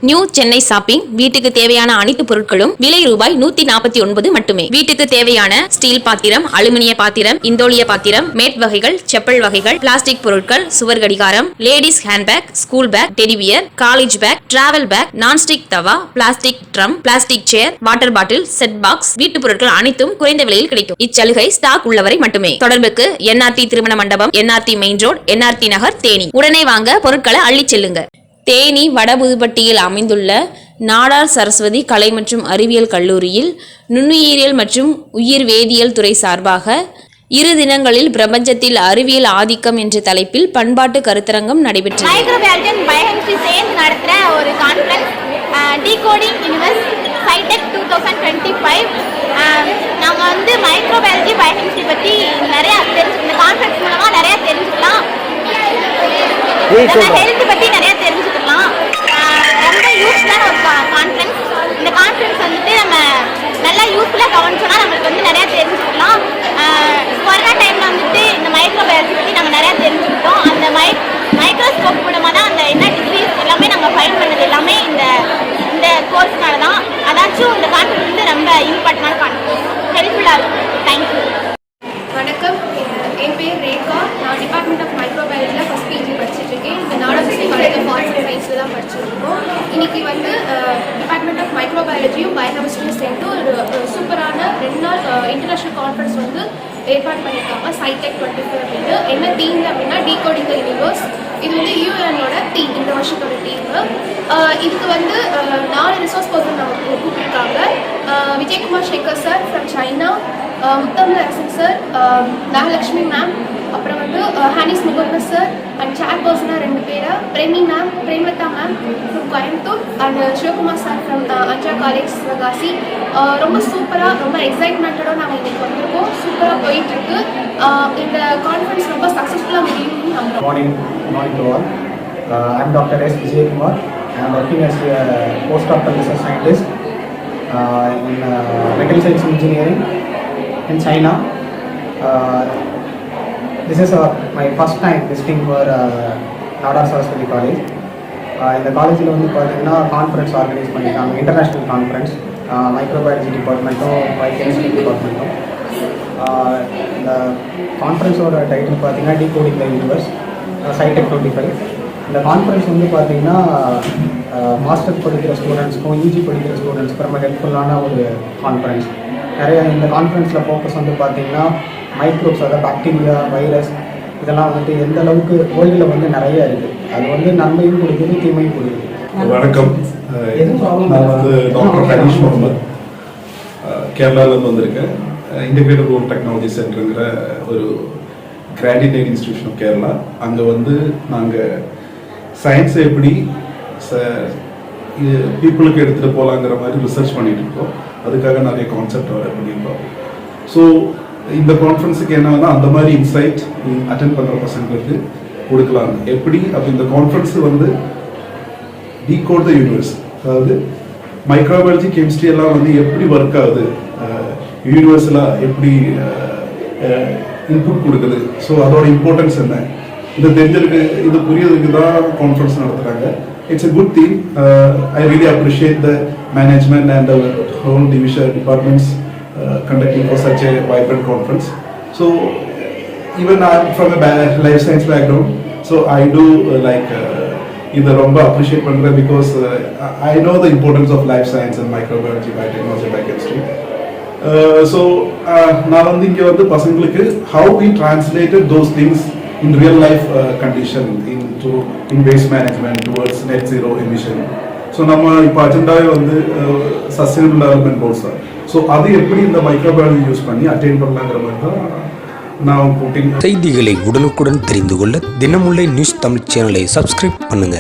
New Chennai shopping வீட்டுக்கு தேவையான அனைத்து பொருட்களும் விலை ரூபாய் 149 மட்டுமே. வீட்டுக்கு தேவையான ஸ்டீல் பாத்திரம், அலுமினிய பாத்திரம், இந்தோலிய பாத்திரம், மேட் வகைகள், செப்பல் வகைகள், பிளாஸ்டிக் பொருட்கள், சுவர் கடிகாரம், ladies handbag, school bag, teddy bear, college bag, travel bag, nonstick tawa, plastic drum, plastic chair, water bottle, set box, வீட்டு பொருட்கள் அனைத்தும் குறைந்த விலையில் கிடைக்கும். இச்சலுகை ஸ்டாக் உள்ளவரை மட்டுமே. தொடர்புக்கு NRT திருமண மண்டபம், NRT மெயின் ரோடு, NRT நகர், தேனி. உடனே வாங்க, பொருட்களை அள்ளி செல்லுங்க. தேனி வடபுதுப்பட்டியில் அமைந்துள்ள நாடார் சரஸ்வதி கலை மற்றும் அறிவியல் கல்லூரியில் நுண்ணுயிரியல் மற்றும் உயிர் வேதியியல் துறை சார்பாக 2 தினங்களில் பிரபஞ்சத்தில் அறிவியல் ஆதிக்கம் என்ற தலைப்பில் பண்பாட்டு கருத்தரங்கம் நடைபெற்றது. மைக்ரோபயாலஜி அண்ட் பயோகெமிஸ்ட்ரி சேர்ந்து நடத்துகிற ஒரு கான்ஃபரன்ஸ் டிகோடிங் யூனிவர்ஸ் சைடெக் 2025. நாங்கள் வந்து மைக்ரோபயாலஜி பயோகெமிஸ்ட்ரி பற்றி நிறையா இந்த கான்ஃபரன்ஸ் மூலமாக நிறையா தெரிஞ்சுக்கலாம். ஹெல்த் பற்றி நிறையா தெரிஞ்சுக்கலாம். ரொம்ப யூஸ்ஃபுல்லான ஒரு கான்ஃபரன்ஸ். இந்த கான்ஃபரன்ஸ் வந்துட்டு நம்ம நல்லா யூஸ்ஃபுல்லாக கவனிச்சோன்னா நம்மளுக்கு வந்து நிறையா தெரிஞ்சுக்கலாம். கொரோனா டைமில் வந்துட்டு இந்த மைக்ரோபயாலஜி பற்றி நம்ம நிறையா தெரிஞ்சுக்கிட்டோம். அந்த மைக்ரோஸ்கோப் மூலமாக தான் அந்த என்ன டிசீஸ் எல்லாமே நம்ம ஃபைண்ட் பண்ணது எல்லாமே இந்த கோர்ஸ்னால தான். அதாச்சும் இந்த கான்ஃபரன்ஸ் வந்து ரொம்ப இம்பார்ட்டண்டான கான்ஃபரன்ஸ், ஹெல்ப்ஃபுல்லாக இருக்கும். தேங்க்யூ. வணக்கம், என் பேர் ரேகா. நான் டிபார்ட்மெண்ட் ஆஃப் மைக்ரோபயாலஜியில் ஃபஸ்ட் PG படிச்சுட்ருக்கேன். இந்த நாடார் காலேஜ் ஆஃப் சயின்ஸில் தான் படிச்சுருக்கோம். இன்றைக்கி வந்து டிபார்ட்மெண்ட் ஆஃப் மைக்ரோபயாலஜியும் பயோகெமிஸ்ட்ரியும் சேர்ந்து ஒரு சூப்பரான 2 நாள் இன்டர்நேஷ்னல் கான்ஃபரன்ஸ் வந்து ஏற்பாடு பண்ணியிருக்காங்க. சைடெக் 25 அப்படின்னு. என்ன தீம் அப்படின்னா டிகோடிங் தி யூனிவர்ஸ். இது வந்து UN-ஓட தீம், இந்த வருஷத்தோட தீம். இதுக்கு வந்து 4 ரிசோர்ஸ் பர்சன் நமக்கு கூப்பிட்டுருக்காங்க. Vijayakumar Sekar sir from China, Muthamizharasan sir, Nagalakshmi ma'am, அப்புறம் வந்து ஹானிஸ் முகர்பர் சார் அண்ட் சேர் பர்சனாக 2 பேர், Premalatha ma'am from Coimbatore and Sivakumar sir from அஞ்சா காலேஜ் சிவகாசி. ரொம்ப சூப்பராக, ரொம்ப எக்ஸைட்மெண்ட்டோட நாங்கள் இன்றைக்கி வந்திருக்கோம். சூப்பராக போயிட்டுருக்கு. இந்த கான்ஃபரன்ஸ் ரொம்ப சக்ஸஸ்ஃபுல்லாக முடியும்னு நம்புகிறோம். Morning to all. I'm Dr. S. Vijaykumar. I'm working as a postdoctoral research scientist in metal science engineering in China. This is my first time visiting for Nadar Saraswati College. இந்த காலேஜில் வந்து பார்த்தீங்கன்னா conference organise பண்ணியிருக்காங்க, international conference. Microbiology டிபார்ட்மெண்ட்டும் biochemistry டிபார்ட்மெண்ட்டும். இந்த கான்ஃபரன்ஸோட title பார்த்தீங்கன்னா டிகோடிங் தி யூனிவர்ஸ் சைடெக் 25. இந்த கான்ஃபரன்ஸ் வந்து பார்த்தீங்கன்னா மாஸ்டர் படிக்கிற ஸ்டூடெண்ட்ஸ்க்கும் UG படிக்கிற ஸ்டூடெண்ட்ஸ்க்கு ரொம்ப ஹெல்ப்ஃபுல்லான ஒரு கான்ஃபரன்ஸ். நிறைய இந்த கான்ஃபரன்ஸில் ஃபோக்கஸ் வந்து பார்த்தீங்கன்னா மைக்ரோப்ஸ், அதாவது பாக்டீரியா, வைரஸ், இதெல்லாம் வந்துட்டு எந்த அளவுக்கு வேர்ல்டில் வந்து நிறைய இருக்குது. அது வந்து நன்மையும் கொடுக்குது, தீமையும் கொடுக்குது. வணக்கம், நான் வந்து டாக்டர் ஹனீஷ் முகமது, கேரளாவிலேருந்து வந்திருக்கேன். இன்டிகிரேட்டட் ரூரல் டெக்னாலஜி சென்டருங்கிற ஒரு கிராண்டினேட் இன்ஸ்டிடியூஷன் ஆஃப் கேரளா. அங்கே வந்து நாங்கள் சயின்ஸை எப்படி பீப்புளுக்கு எடுத்துகிட்டு போகலாங்கிற மாதிரி ரிசர்ச் பண்ணிகிட்டு இருக்கோம். அதுக்காக நிறைய கான்செப்ட் வர பண்ணியிருக்கோம். ஸோ இந்த கான்ஃபரன்ஸுக்கு என்னன்னா அந்த மாதிரி இன்சைட் அட்டென்ட் பண்ணுற பசங்களுக்கு கொடுக்கலாம். எப்படி அப்போ இந்த கான்ஃபரன்ஸ் வந்து டிகோட் த யூனிவர்ஸ், அதாவது மைக்ரோபயாலஜி கெமிஸ்ட்ரி எல்லாம் வந்து எப்படி ஒர்க் ஆகுது, யூனிவர்ஸில் எப்படி இன்புட் கொடுக்குது, ஸோ அதோட இம்பார்ட்டன்ஸ் என்ன, இது தெரிஞ்சிருக்கு, இது புரியறதுக்கு தான் கான்ஃபரன்ஸ் நடத்துகிறாங்க. It's a good theme. I really appreciate the management and the whole division departments conducting for such a vibrant conference. So even I'm from a life science background, so I do இதை ரொம்ப appreciate பண்ணுறேன் because I know the importance of life science and microbiology, biotechnology, biochemistry. So நான் வந்து இங்கே வந்து பசங்களுக்கு how we translated those things in real life condition in waste management towards net zero emission. So நம்ம இப்போ அஜெண்டாவே வந்து sustainable development goals தான். So அது எப்படி இந்த மைக்ரோபயாலஜி யூஸ் பண்ணி அட்டைன் பண்ணலாங்கிற மாதிரி தான் நான் கூட்டிங். செய்திகளை உடனுக்குடன் தெரிந்து கொள்ள தினமுல்லை நியூஸ் தமிழ் சேனலை சப்ஸ்கிரைப் பண்ணுங்க.